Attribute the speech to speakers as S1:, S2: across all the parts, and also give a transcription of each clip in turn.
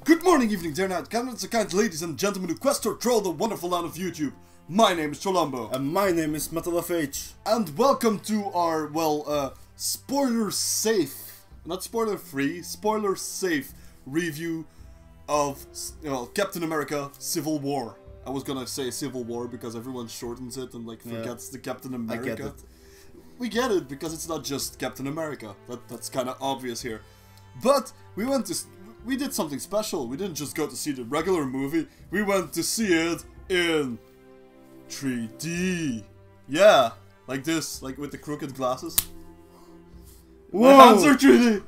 S1: Good morning, evening, day, night, candidates, and kind ladies and gentlemen who quest or troll the wonderful land of YouTube. My name is Cholombo.
S2: And my name is Metal of Age.
S1: And welcome to our, spoiler safe, not spoiler free, spoiler safe review of, Captain America Civil War. I was gonna say Civil War because everyone shortens it and forgets the Captain America.
S2: I get it.
S1: We get it because it's not just Captain America. That's kind of obvious here. But we did something special. We didn't just go to see the regular movie. We went to see it in 3D. Yeah, like this, like with the crooked glasses.
S2: Whoa.
S1: My hands are 3D.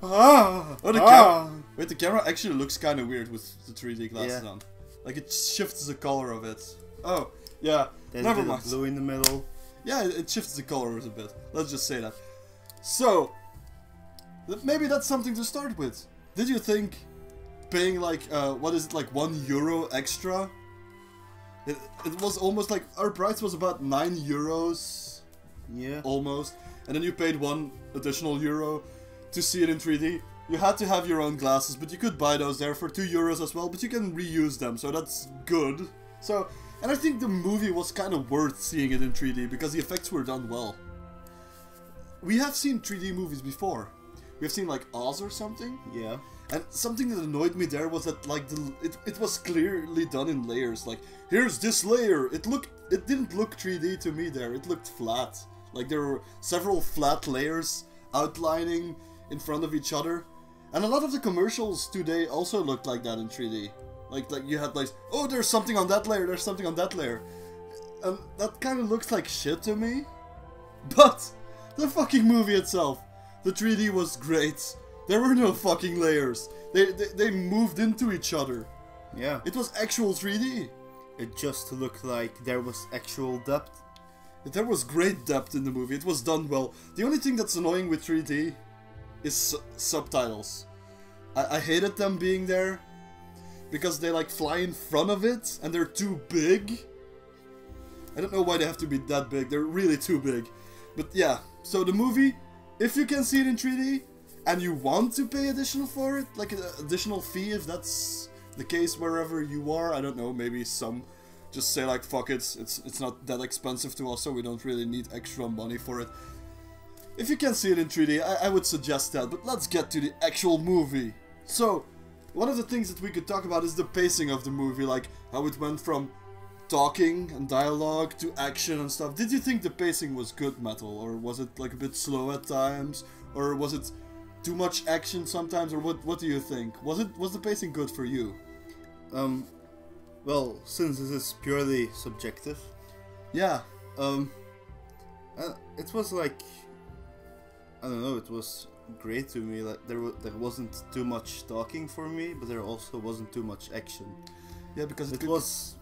S1: Wait, the camera actually looks kind of weird with the 3D glasses on. Like it shifts the color of it. Oh, yeah.
S2: There's
S1: never
S2: a bit
S1: mind.
S2: of blue in the middle.
S1: Yeah, it shifts the colors a bit. Let's just say that. So, maybe that's something to start with. Did you think paying like, what is it, like €1 extra? It was almost like, our price was about €9.
S2: Yeah.
S1: Almost. And then you paid €1 additional to see it in 3D. You had to have your own glasses, but you could buy those there for €2 as well, but you can reuse them, so that's good. So, and I think the movie was kind of worth seeing it in 3D, because the effects were done well. We have seen 3D movies before. We have seen like Oz or something.
S2: Yeah.
S1: And something that annoyed me there was that like it was clearly done in layers. Like, here's this layer. It didn't look 3D to me there. It looked flat. Like there were several flat layers outlining in front of each other. And a lot of the commercials today also looked like that in 3D. Like you had like, oh, there's something on that layer, there's something on that layer. And that kind of looks like shit to me. But the fucking movie itself, the 3D was great. There were no fucking layers. They moved into each other.
S2: Yeah.
S1: It was actual 3D.
S2: It just looked like there was actual depth.
S1: There was great depth in the movie. It was done well. The only thing that's annoying with 3D is subtitles. I hated them being there because they like fly in front of it and they're too big. I don't know why they have to be that big. They're really too big. But yeah, so the movie, if you can see it in 3D and you want to pay additional for it, like an additional fee if that's the case wherever you are, I don't know, maybe some just say like, fuck it, it's not that expensive to us, so we don't really need extra money for it. If you can see it in 3D, I would suggest that, but let's get to the actual movie. So, one of the things that we could talk about is the pacing of the movie, like how it went from talking and dialogue to action and stuff. Did you think the pacing was good, Metal, or was it like a bit slow at times, or was it too much action sometimes, or what do you think? Was the pacing good for you?
S2: Well, since this is purely subjective,
S1: yeah,
S2: it was like, I don't know, it was great to me. Like there wasn't too much talking for me, but there also wasn't too much action. Yeah, because it was,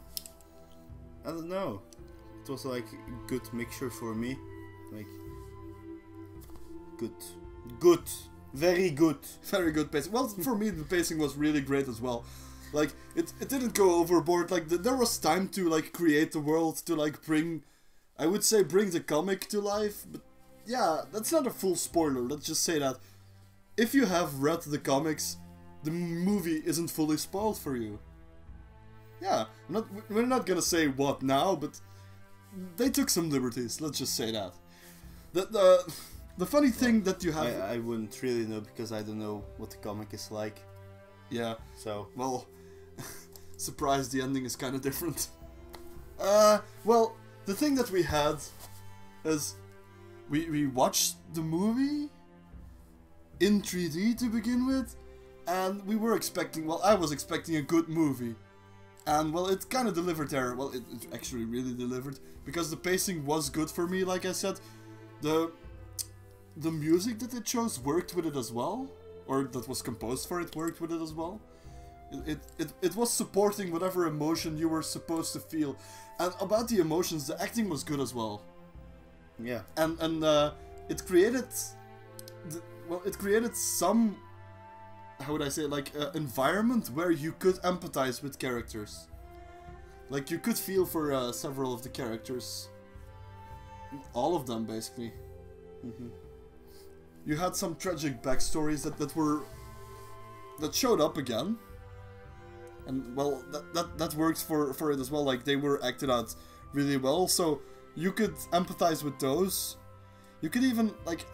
S2: I don't know, it was like a good mixture for me. Like good, very good pacing. Well, for me the pacing was really great as well. Like it didn't go overboard. Like there was time to like create the world, to like bring the comic to life. But yeah, that's not a full spoiler. Let's just say that if you have read the comics, the movie isn't fully spoiled for you. Yeah, we're not gonna say what now, but they took some liberties. Let's just say that. The funny thing that you have, I wouldn't really know because I don't know what the comic is like.
S1: Yeah.
S2: So
S1: well, surprise, the ending is kind of different. Well, the thing that we had is we watched the movie in 3D to begin with, and we were expecting, well, I was expecting a good movie. And, well, it kind of delivered there. Well, it actually really delivered, because the pacing was good for me, like I said. The music that it chose worked with it as well, or that was composed for it worked with it as well. It was supporting whatever emotion you were supposed to feel. And about the emotions, the acting was good as well.
S2: Yeah.
S1: And it created, it created some, how would I say, like, environment where you could empathize with characters. Like, you could feel for several of the characters. All of them, basically. You had some tragic backstories that showed up again.
S2: And well, that works for it as well. Like they were acted out really well, so you could empathize with those. You could even like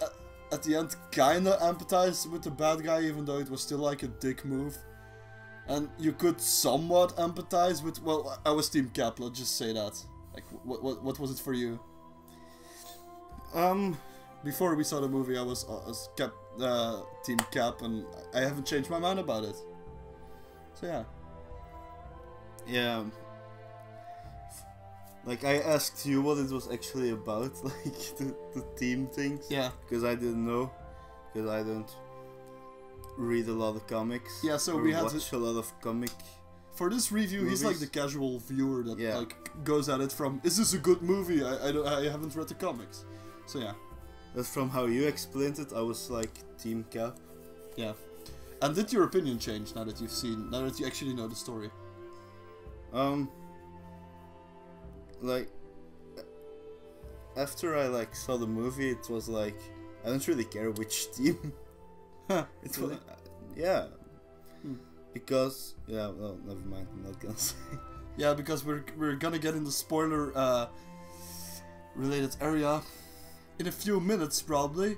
S2: at the end kinda empathize with the bad guy, even though it was still like a dick move. And you could somewhat empathize with, well, I was Team Cap, let's just say that. Like, what was it for you? Before we saw the movie, I was Cap, Team Cap, and I haven't changed my mind about it. So yeah.
S3: Yeah. Like, I asked you what it was actually about, like, the team things.
S2: Yeah.
S3: Because I didn't know. Because I don't read a lot of comics.
S2: Yeah, so we had
S3: watch a lot of comic.
S2: For this review,
S3: movies.
S2: he's like the casual viewer that like goes at it from, is this a good movie? I haven't read the comics. So yeah.
S3: But from how you explained it, I was like Team Cap.
S2: Yeah. And did your opinion change now that you actually know the story?
S3: Like, after I like saw the movie, it was like, I don't really care which team. It's really? Yeah. Because well, never mind. I'm not gonna say.
S2: Yeah, because we're gonna get in the spoiler related area in a few minutes probably.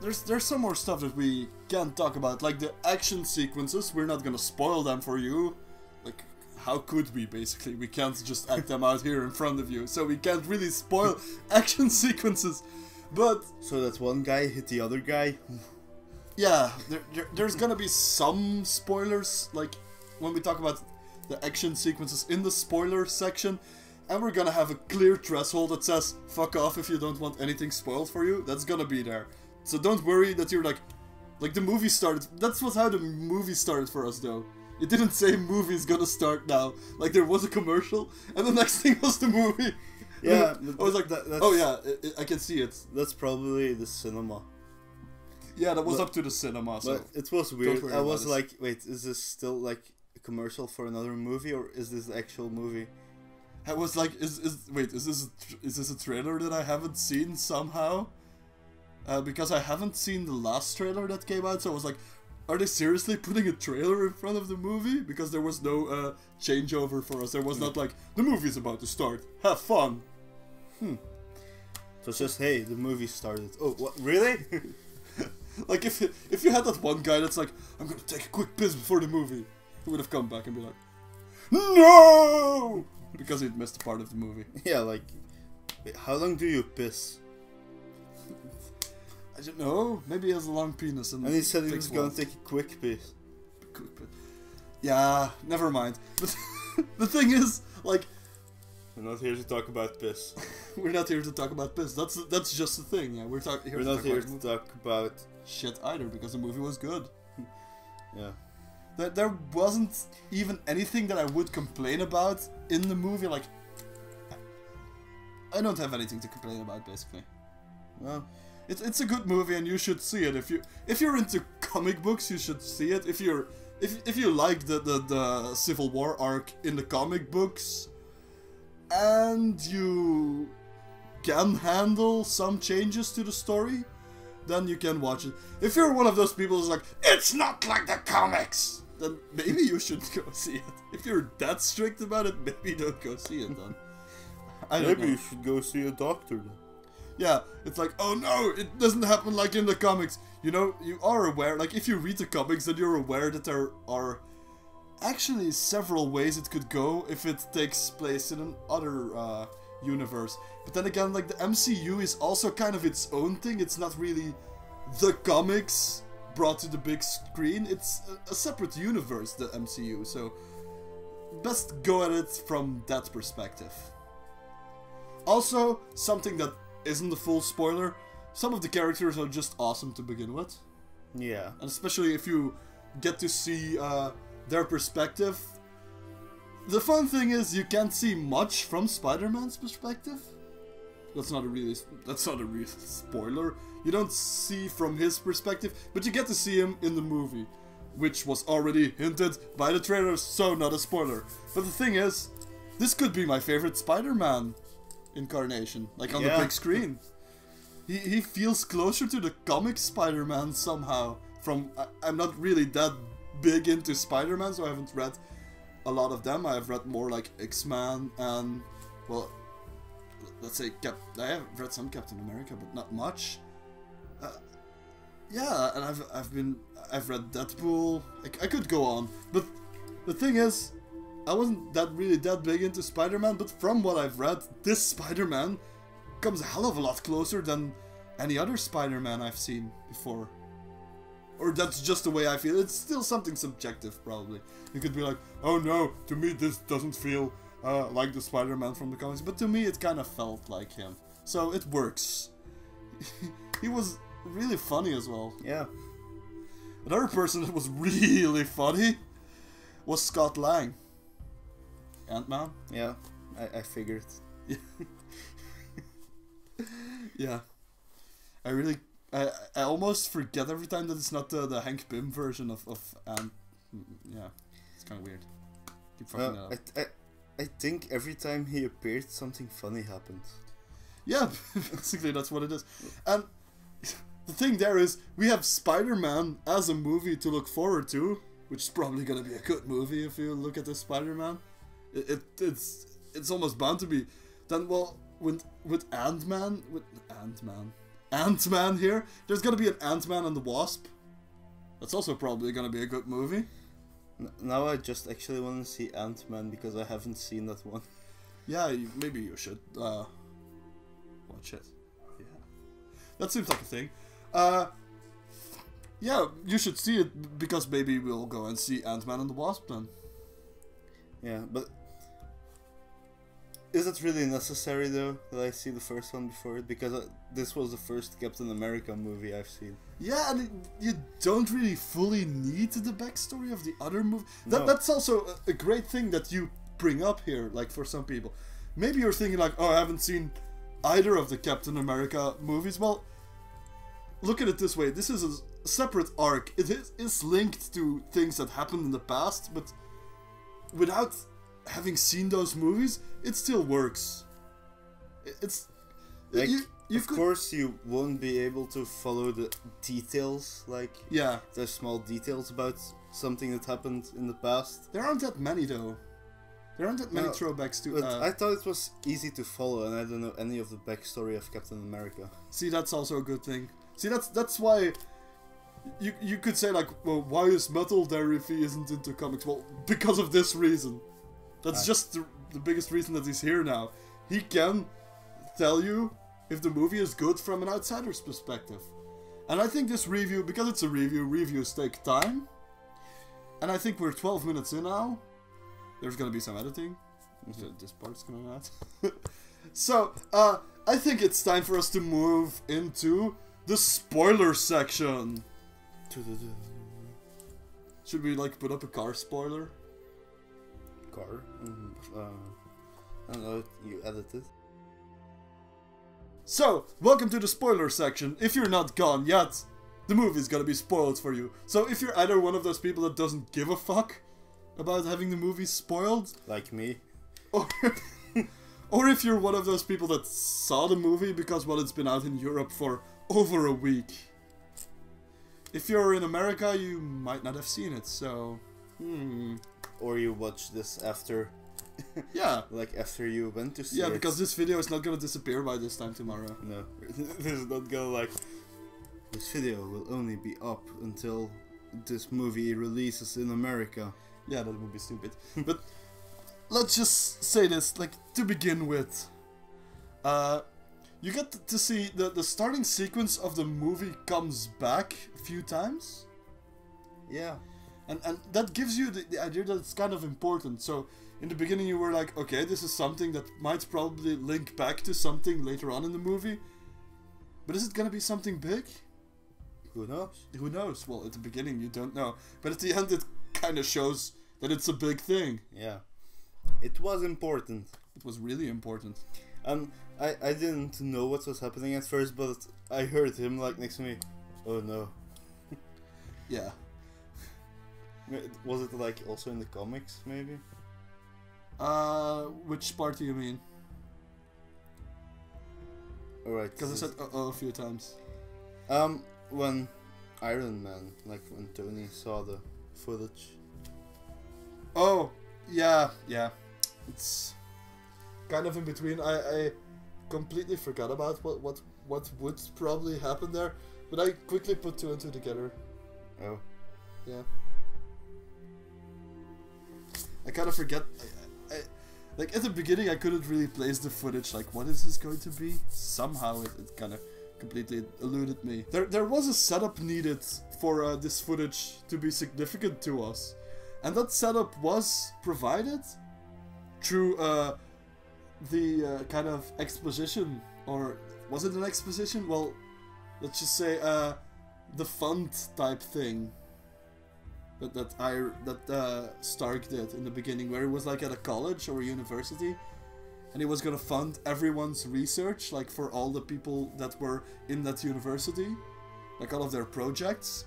S2: There's some more stuff that we can't talk about, like the action sequences. We're not gonna spoil them for you. Like, how could we? Basically, we can't just act them out here in front of you, so we can't really spoil action sequences. But
S3: so that one guy hit the other guy.
S2: Yeah, there's gonna be some spoilers, like when we talk about the action sequences in the spoiler section, and we're gonna have a clear threshold that says fuck off if you don't want anything spoiled for you. That's gonna be there. So don't worry that you're like the movie started. That's how the movie started for us though. It didn't say movie's gonna start now. Like there was a commercial, and the next thing was the movie.
S3: Yeah,
S2: I was like, oh yeah, I can see it.
S3: That's probably the cinema.
S2: Yeah, that was up to the cinema. So
S3: but it was weird. I was
S2: this.
S3: like, wait, is this still like a commercial for another movie, or is this the actual movie?
S2: I was like, is this a trailer that I haven't seen somehow? Because I haven't seen the last trailer that came out, so I was like, are they seriously putting a trailer in front of the movie? Because there was no changeover for us. There was not like, the movie's about to start. Have fun.
S3: So it's just, hey, the movie started. Oh, what? Really?
S2: Like if you had that one guy that's like, I'm gonna take a quick piss before the movie, he would have come back and be like, no, because he'd missed a part of the movie.
S3: Yeah, like, wait, how long do you piss?
S2: I don't know. Maybe he has a long penis and
S3: he said he was gonna take a quick piss.
S2: Yeah, never mind. But the thing is, like,
S3: we're not here to talk about piss.
S2: We're not here to talk about piss. That's just the thing. Yeah, we're not here to
S3: talk about
S2: shit either, because the movie was good.
S3: Yeah.
S2: There wasn't even anything that I would complain about in the movie. Like, I don't have anything to complain about, basically.
S3: Well,
S2: it's a good movie and you should see it. If you're into comic books, you should see it. If you like the Civil War arc in the comic books, and you can handle some changes to the story, then you can watch it. If you're one of those people who's like, it's not like the comics, then maybe you should go see it. If you're that strict about it, maybe don't go see it then.
S3: Maybe you should go see a doctor then.
S2: Yeah, it's like, oh no, it doesn't happen like in the comics. You know, you are aware, like if you read the comics, then you're aware that there are actually several ways it could go if it takes place in another universe. But then again, like the MCU is also kind of its own thing. It's not really the comics brought to the big screen. It's a separate universe, the MCU. So best go at it from that perspective. Also, something that isn't a full spoiler, some of the characters are just awesome to begin with.
S3: Yeah.
S2: And especially if you get to see their perspective. The fun thing is you can't see much from Spider-Man's perspective. That's not a real spoiler. You don't see from his perspective, but you get to see him in the movie, which was already hinted by the trailers, so not a spoiler. But the thing is, this could be my favorite Spider-Man incarnation, like on the big screen. He feels closer to the comic Spider-Man somehow. I'm not really that big into Spider-Man, so I haven't read a lot of them. I have read more like X-Men and, well, let's say I have read some Captain America, but not much. Yeah, and I've read Deadpool. I could go on, but the thing is, I wasn't really that big into Spider-Man. But from what I've read, this Spider-Man comes a hell of a lot closer than any other Spider-Man I've seen before. Or that's just the way I feel. It's still something subjective, probably. You could be like, oh no, to me this doesn't feel like the Spider-Man from the comics. But to me it kind of felt like him. So it works. He was really funny as well.
S3: Yeah.
S2: Another person that was really funny was Scott Lang. Ant-Man.
S3: Yeah, I figured.
S2: Yeah. Yeah. I almost forget every time that it's not the Hank Pym version of Ant. Yeah, it's kind of weird. Keep fucking that up.
S3: I think every time he appeared, something funny happened.
S2: Yeah, basically that's what it is. And the thing there is, we have Spider-Man as a movie to look forward to, which is probably gonna be a good movie if you look at this Spider-Man. It's almost bound to be. Then, well, with Ant-Man here, there's gonna be an Ant-Man and the Wasp. That's also probably gonna be a good movie.
S3: Now I just actually want to see Ant-Man because I haven't seen that one.
S2: Yeah, maybe you should watch it. Yeah, that seems like a thing. Yeah, you should see it because maybe we'll go and see Ant-Man and the Wasp then.
S3: Yeah, but is it really necessary though that I see the first one before it? Because this was the first Captain America movie I've seen.
S2: Yeah, and you don't really fully need the backstory of the other movie.
S3: No.
S2: That's also a great thing that you bring up here, like for some people. Maybe you're thinking like, oh, I haven't seen either of the Captain America movies. Well, look at it this way. This is a separate arc. It is linked to things that happened in the past, but without having seen those movies, it still works. It's...
S3: Like, of course you won't be able to follow the details, like...
S2: Yeah.
S3: The small details about something that happened in the past.
S2: There aren't that many, though. There aren't that many throwbacks to...
S3: But I thought it was easy to follow, and I don't know any of the backstory of Captain America.
S2: See, that's also a good thing. See, that's why... You could say, like, well, why is Metal there if he isn't into comics? Well, because of this reason. That's just the biggest reason that he's here now. He can tell you if the movie is good from an outsider's perspective. And I think this review, because it's a review, reviews take time. And I think we're 12 minutes in now. There's gonna be some editing. This part's coming out. So, I think it's time for us to move into the spoiler section. Should we, like, put up a car spoiler?
S3: Car? I don't know, you edited.
S2: So, welcome to the spoiler section. If you're not gone yet, the movie's gonna be spoiled for you. So if you're either one of those people that doesn't give a fuck about having the movie spoiled,
S3: like me,
S2: or if you're one of those people that saw the movie because, well, it's been out in Europe for over a week. If you're in America, you might not have seen it, so...
S3: Or you watch this after...
S2: Yeah.
S3: Like after you went to see it.
S2: Yeah, because this video is not gonna disappear by this time tomorrow.
S3: No. This is not gonna like... This video will only be up until this movie releases in America.
S2: Yeah, that would be stupid. But let's just say this, like, to begin with. You get to see the starting sequence of the movie comes back a few times.
S3: Yeah.
S2: And that gives you the idea that it's kind of important. So, in the beginning you were like, okay, this is something that might probably link back to something later on in the movie. But is it gonna be something big?
S3: Who knows?
S2: Who knows? Well, at the beginning you don't know. But at the end it kind of shows that it's a big thing.
S3: Yeah. It was important.
S2: It was really important.
S3: I didn't know what was happening at first, but I heard him like next to me. Oh no.
S2: Yeah.
S3: Was it like also in the comics, maybe?
S2: Which part do you mean?
S3: Alright.
S2: Because I said uh-oh a few times.
S3: When Iron Man, like when Tony saw the footage.
S2: Oh, yeah, it's kind of in between. I completely forgot about what would probably happen there, but I quickly put two and two together.
S3: Oh.
S2: Yeah. I kind of forget. I like at the beginning I couldn't really place the footage. Like, what is this going to be? Somehow it kind of completely eluded me. There was a setup needed for this footage to be significant to us, and that setup was provided through the kind of exposition, or was it an exposition? Well, let's just say the font type thing that Stark did in the beginning, where he was like at a college or a university, and he was gonna fund everyone's research, like for all the people that were in that university, like all of their projects.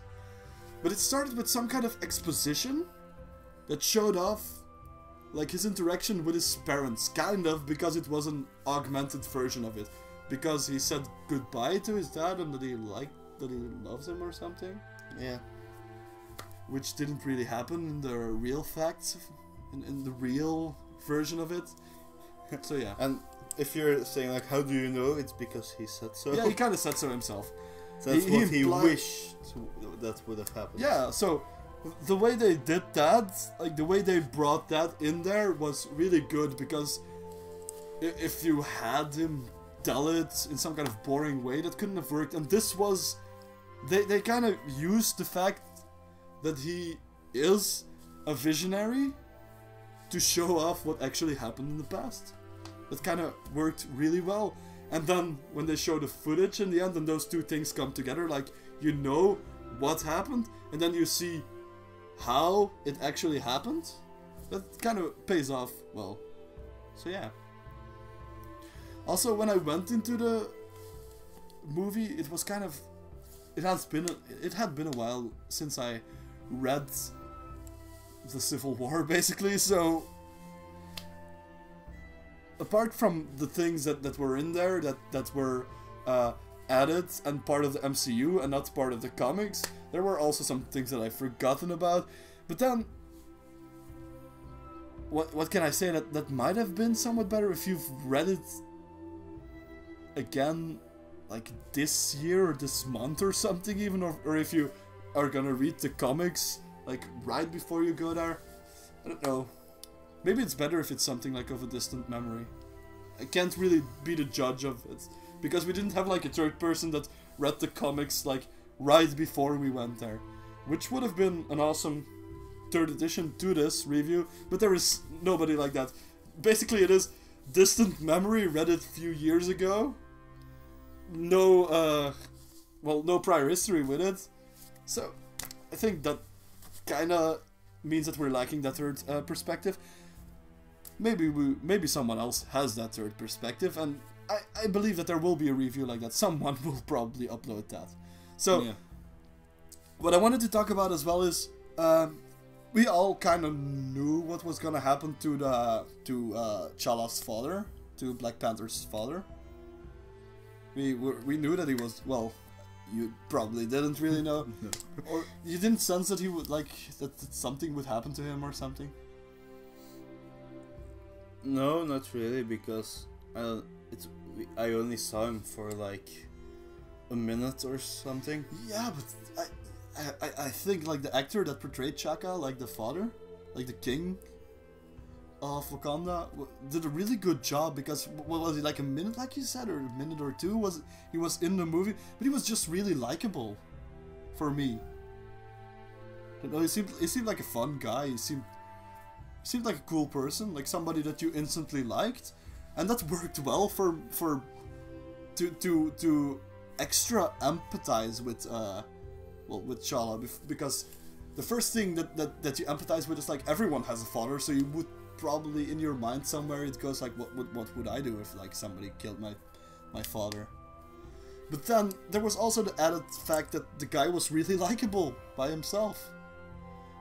S2: But it started with some kind of exposition that showed off like his interaction with his parents, kind of, because it was an augmented version of it. Because he said goodbye to his dad and that he loves him or something.
S3: Yeah.
S2: Which didn't really happen in the real facts, in the real version of it. So yeah.
S3: And if you're saying like, how do you know? It's because he said so.
S2: Yeah, he kind of said so himself.
S3: That's what he wished that would have happened.
S2: Yeah, so the way they did that, like the way they brought that in there was really good, because if you had him tell it in some kind of boring way, that couldn't have worked. And this was, they kind of used the fact that he is a visionary to show off what actually happened in the past. That kind of worked really well. And then when they show the footage in the end and those two things come together, like, you know what happened, and then you see how it actually happened, that kind of pays off well. So yeah. Also, when I went into the movie, it was kind of, it had been a while since I read the Civil War, basically, so apart from the things that were in there that were added and part of the MCU and not part of the comics, there were also some things that I've forgotten about. But then, what can I say that might have been somewhat better if you've read it again, like this year or this month or something even, or if you are gonna read the comics like right before you go there. I don't know. Maybe it's better if it's something like of a distant memory. I can't really be the judge of it, because we didn't have like a third person that read the comics like right before we went there, which would have been an awesome third addition to this review, but there is nobody like that. Basically it is distant memory, read it a few years ago, no no prior history with it, so I think that kinda means that we're lacking that third perspective. Maybe someone else has that third perspective, and I believe that there will be a review like that. Someone will probably upload that. So yeah. What I wanted to talk about as well is we all kind of knew what was gonna happen to T'Challa's father, to Black Panther's father. We knew that he was, well, you probably didn't really know,
S3: No.
S2: or you didn't sense that he would that something would happen to him or something.
S3: No, not really, because I only saw him for like a minute or something.
S2: Yeah, but I think like the actor that portrayed T'Chaka, like the father, like the king of Wakanda, did a really good job, because what was he, like a minute, like you said, or a minute or two he was in the movie, but he was just really likable for me. You know, he seemed like a fun guy. He seemed like a cool person, like somebody that you instantly liked, and that worked well to extra empathize with with T'Challa, because the first thing that you empathize with is like everyone has a father, so you would probably in your mind somewhere it goes like, what would I do if like somebody killed my father? But then there was also the added fact that the guy was really likable by himself.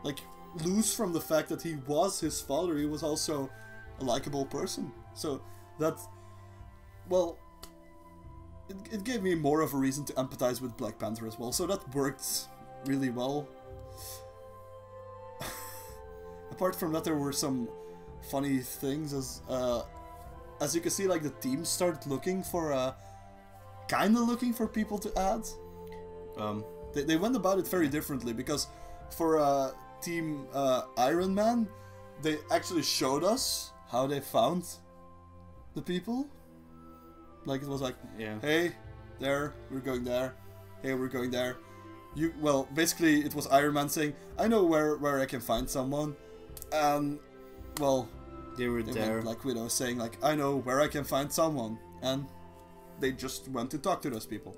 S2: Like, loose from the fact that he was his father, he was also a likable person. So that, well, it gave me more of a reason to empathize with Black Panther as well. So that worked really well. Apart from that, there were some
S1: funny things as you can see, like the team started looking for kind of looking for people to add. They went about it very differently, because for Team Iron Man, they actually showed us how they found the people. Like, it was like, hey, there, we're going there. Hey, we're going there. Well, basically, it was Iron Man saying, I know where I can find someone. And, well,
S3: they were there.
S1: Black Widow saying, like, I know where I can find someone. And they just went to talk to those people.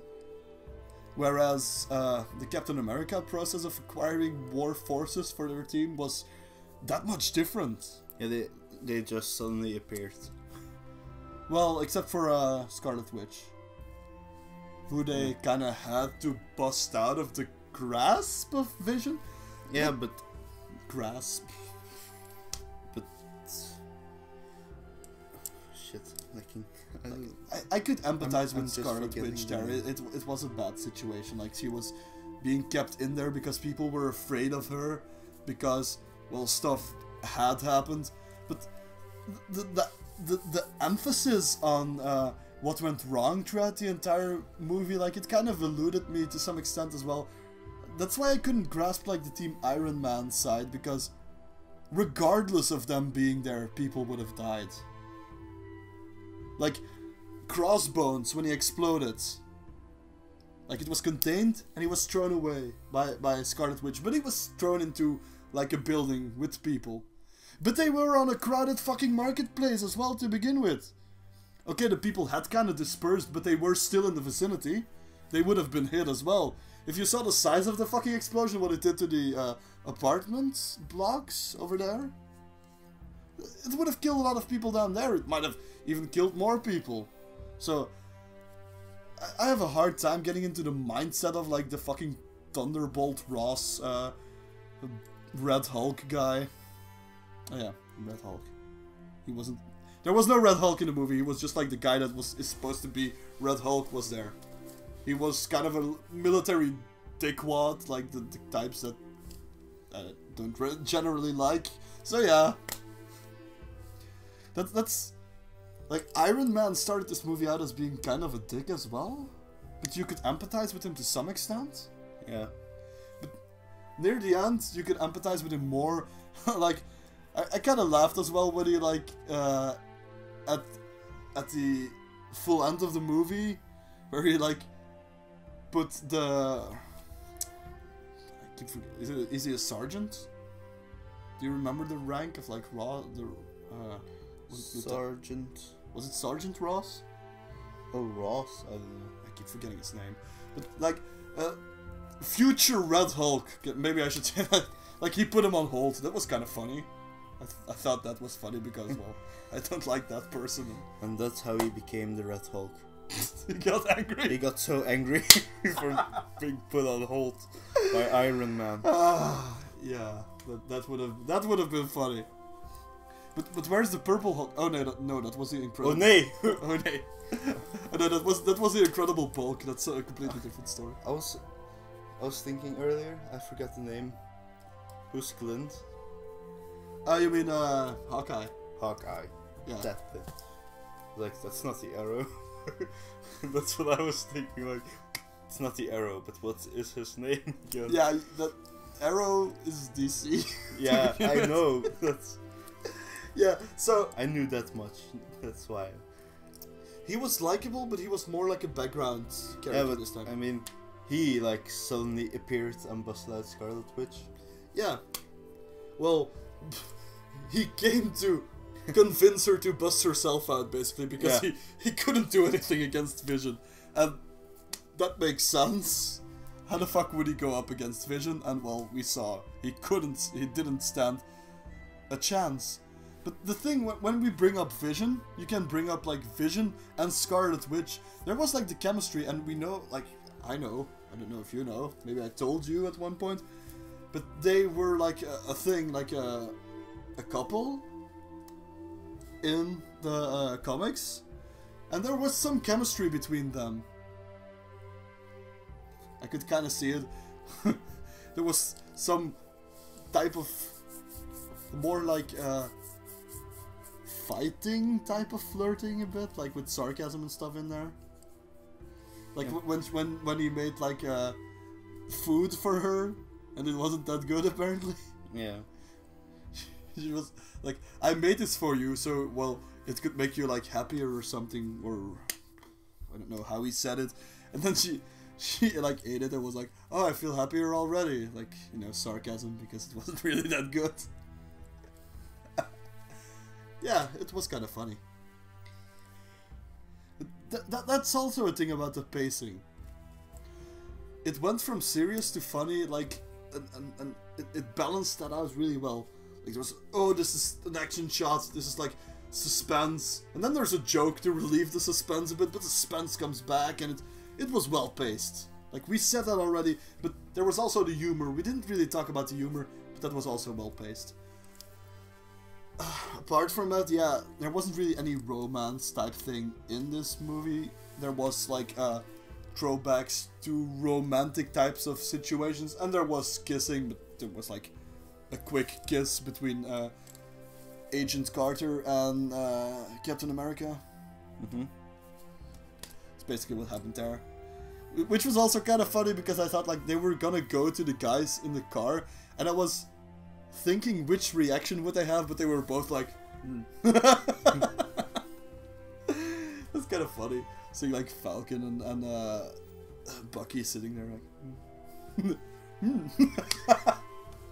S1: Whereas the Captain America process of acquiring more forces for their team was that much different.
S3: Yeah, they just suddenly appeared.
S1: Well, except for Scarlet Witch, who they kind of had to bust out of the grasp of Vision.
S3: Yeah, but
S1: grasp.
S3: But shit,
S1: I could empathize with Scarlet Witch there. It was a bad situation. Like, she was being kept in there because people were afraid of her, because, well, stuff had happened. But the emphasis on what went wrong throughout the entire movie, like, it kind of eluded me to some extent as well. That's why I couldn't grasp, like, the Team Iron Man side, because regardless of them being there, people would have died. Like, Crossbones, when he exploded, like, it was contained and he was thrown away by Scarlet Witch, but he was thrown into, like, a building with people. But they were on a crowded fucking marketplace as well to begin with. Okay, the people had kind of dispersed, but they were still in the vicinity. They would have been hit as well. If you saw the size of the fucking explosion, what it did to the apartment blocks over there, it would have killed a lot of people down there. It might have even killed more people. So, I have a hard time getting into the mindset of, like, the fucking Thunderbolt Ross, Red Hulk guy. Oh yeah, Red Hulk. He wasn't... There was no Red Hulk in the movie. He was just like the guy that is supposed to be Red Hulk was there. He was kind of a military dickwad, like the types that I don't generally like. So yeah. That's... Like, Iron Man started this movie out as being kind of a dick as well. But you could empathize with him to some extent.
S3: Yeah.
S1: But near the end, you could empathize with him more. Like... I kind of laughed as well when he, like, at the full end of the movie, where he, like, put the... I keep forgetting, is he a sergeant? Do you remember the rank of, like,
S3: Sergeant...
S1: Was it Sergeant Ross?
S3: Oh, Ross? I don't know.
S1: I keep forgetting his name. But, like, future Red Hulk, maybe I should say that. Like, he put him on hold. That was kind of funny. I thought that was funny because, well, I don't like that person.
S3: And that's how he became the Red Hulk.
S1: He got angry.
S3: He got so angry for being put on hold by Iron Man.
S1: Yeah, that would have been funny. But where's the Purple Hulk? Oh no, that was the Incredible.
S3: Oh nee.
S1: Oh nee. No, that was the Incredible Bulk. That's a completely different story.
S3: I was thinking earlier. I forgot the name. Who's Clint?
S1: You mean Hawkeye?
S3: Hawkeye.
S1: Yeah.
S3: That thing. Like, that's not the Arrow. That's what I was thinking. Like, it's not the Arrow, but what is his name again?
S1: Yeah, that Arrow is DC.
S3: Yeah, I know. That's.
S1: Yeah, so
S3: I knew that much. That's why.
S1: He was likable, but he was more like a background character this time.
S3: I mean, he like suddenly appeared and busted out Scarlet Witch.
S1: Yeah. Well, he came to convince her to bust herself out, basically, because he couldn't do anything against Vision. And that makes sense. How the fuck would he go up against Vision? And, well, we saw. He didn't stand a chance. But the thing, when we bring up Vision, you can bring up, like, Vision and Scarlet Witch. There was, like, the chemistry, and we know, like, I know. I don't know if you know. Maybe I told you at one point. But they were, like, a thing, like, a couple in the comics. And there was some chemistry between them. I could kind of see it. There was some type of more like
S2: fighting type of flirting a bit, like with sarcasm and stuff in there. Like when he made like food for her, and it wasn't that good apparently.
S3: Yeah.
S2: She was like, I made this for you, so well it could make you like happier or something, or I don't know how he said it. And then she like ate it and was like, oh, I feel happier already. Like, you know, sarcasm because it wasn't really that good. Yeah, it was kind of funny. That's also a thing about the pacing. It went from serious to funny, like, and it balanced that out really well. Like, there was, oh, this is an action shot, this is like suspense, and then there's a joke to relieve the suspense a bit, but the suspense comes back, and it was well paced. Like, we said that already, but there was also the humor. We didn't really talk about the humor, but that was also well paced. Apart from that, yeah, there wasn't really any romance type thing in this movie. There was like throwbacks to romantic types of situations, and there was kissing, but there was like a quick kiss between Agent Carter and Captain America.
S3: Mm-hmm.
S2: That's basically what happened there. Which was also kind of funny because I thought like they were gonna go to the guys in the car, and I was thinking which reaction would they have, but they were both like, That's kind of funny. Seeing like Falcon and Bucky sitting there like,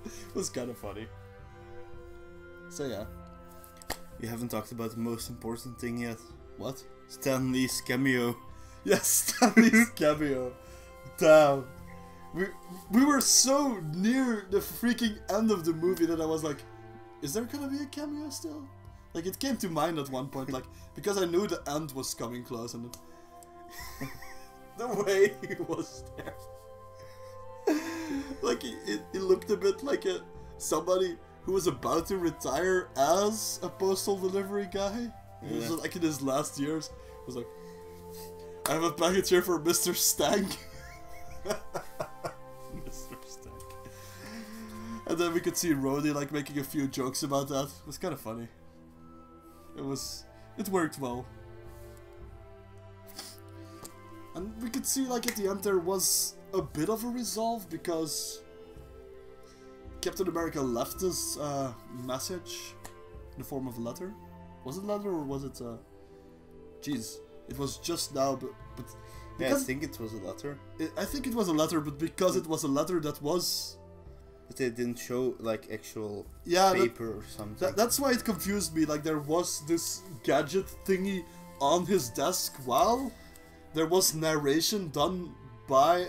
S2: it was kind of funny. So yeah.
S3: We haven't talked about the most important thing yet.
S2: What?
S3: Stan Lee's cameo.
S2: Yes, Stan Lee's cameo. Damn. We were so near the freaking end of the movie that I was like, is there gonna be a cameo still? Like, it came to mind at one point, like, because I knew the end was coming close, and the way he was there. Like, he looked a bit like somebody who was about to retire as a postal delivery guy. He was like in his last years. He was like, I have a package here for Mr. Stank. Mr. Stank. And then we could see Rhodey like making a few jokes about that. It was kind of funny. It worked well. And we could see like at the end there was a bit of a resolve because Captain America left this message in the form of a letter. Was it a letter or was it jeez, it was just now, but
S3: yeah, I think it was a letter.
S2: I think it was a letter, but because it was a letter that was...
S3: But they didn't show like actual paper or something.
S2: That's why it confused me. Like, there was this gadget thingy on his desk while there was narration done by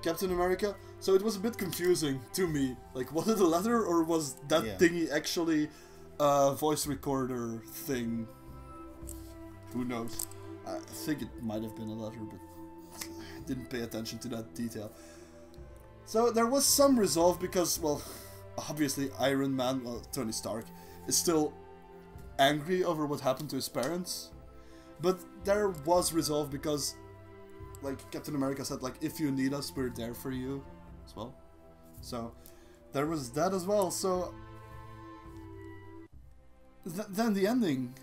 S2: Captain America. So it was a bit confusing to me. Like, was it a letter or was that thingy actually a voice recorder thing? Who knows? I think it might have been a letter, but I didn't pay attention to that detail. So there was some resolve because, well, obviously Iron Man, well, Tony Stark, is still angry over what happened to his parents. But there was resolve because, like, Captain America said, like, if you need us, we're there for you as well. So there was that as well. So then the ending,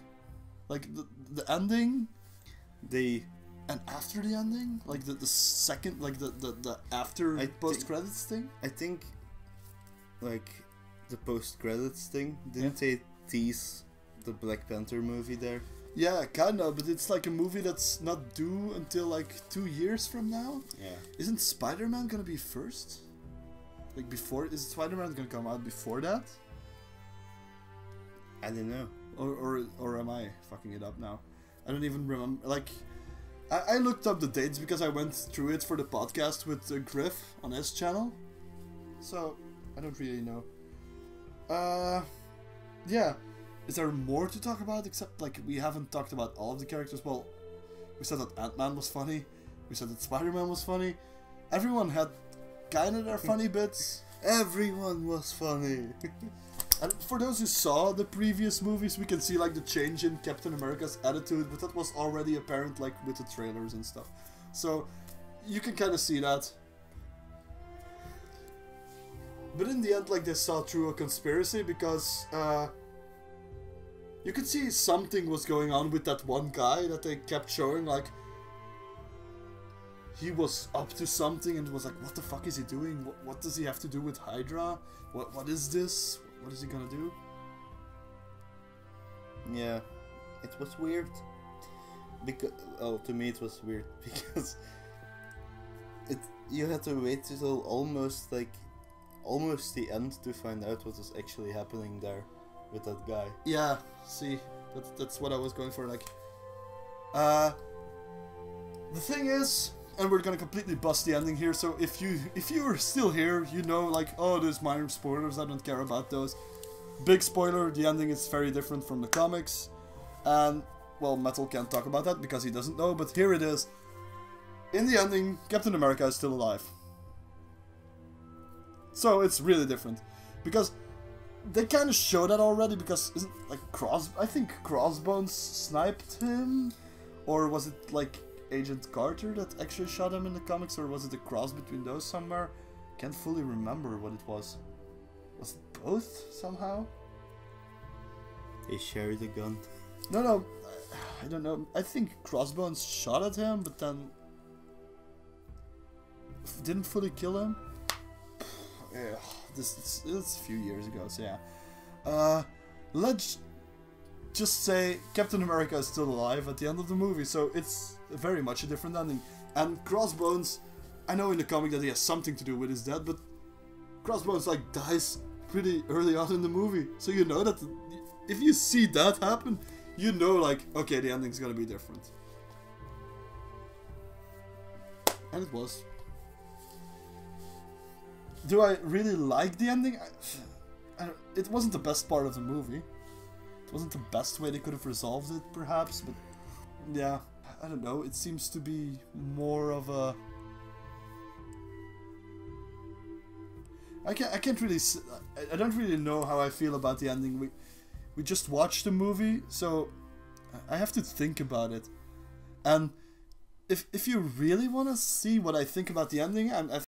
S2: like the ending, and after the ending, like the second, like the after post credits thing.
S3: I think, like, the post credits thing, didn't they tease the Black Panther movie there?
S2: Yeah, kinda, but it's like a movie that's not due until like 2 years from now.
S3: Yeah.
S2: Isn't Spider-Man gonna be first? Like before, is Spider-Man gonna come out before that?
S3: I don't know.
S2: Or am I fucking it up now? I don't even remember. Like, I looked up the dates because I went through it for the podcast with Griff on his channel. So, I don't really know. Yeah. Is there more to talk about except, like, we haven't talked about all of the characters? Well, we said that Ant-Man was funny. We said that Spider-Man was funny. Everyone had kind of their funny bits.
S3: Everyone was funny.
S2: And for those who saw the previous movies, we can see like the change in Captain America's attitude, but that was already apparent like with the trailers and stuff. So you can kind of see that. But in the end, like, they saw through a conspiracy because you could see something was going on with that one guy that they kept showing, like he was up to something and was like, what the fuck is he doing? What does he have to do with Hydra? What is this? What is he gonna do?
S3: Yeah, it was weird. Because to me it was weird because you had to wait till almost the end to find out what was actually happening there with that guy.
S2: Yeah, see, that's what I was going for. Like, the thing is, and we're gonna completely bust the ending here. So if you're still here, you know, like, oh, there's minor spoilers. I don't care about those. Big spoiler: the ending is very different from the comics, and well, Metal can't talk about that because he doesn't know. But here it is. In the ending, Captain America is still alive. So it's really different because they kind of show that already. Because isn't like I think Crossbones sniped him, or was it like Agent Carter that actually shot him in the comics, or was it a cross between those somewhere? Can't fully remember what it was. Was it both somehow?
S3: They shared a gun.
S2: No, I don't know. I think Crossbones shot at him, but then didn't fully kill him. Yeah, this is a few years ago, so yeah. Let's just say Captain America is still alive at the end of the movie, so it's very much a different ending. And Crossbones, I know in the comic that he has something to do with his death, but Crossbones like dies pretty early on in the movie, so you know that if you see that happen, you know, like, okay, the ending's gonna be different. And it was. Do I really like the ending? It wasn't the best part of the movie. It wasn't the best way they could have resolved it, perhaps, but yeah, I don't know. It seems to be more of a... I can't really... I don't really know how I feel about the ending. We just watched the movie, so I have to think about it. And if you really want to see what I think about the ending, I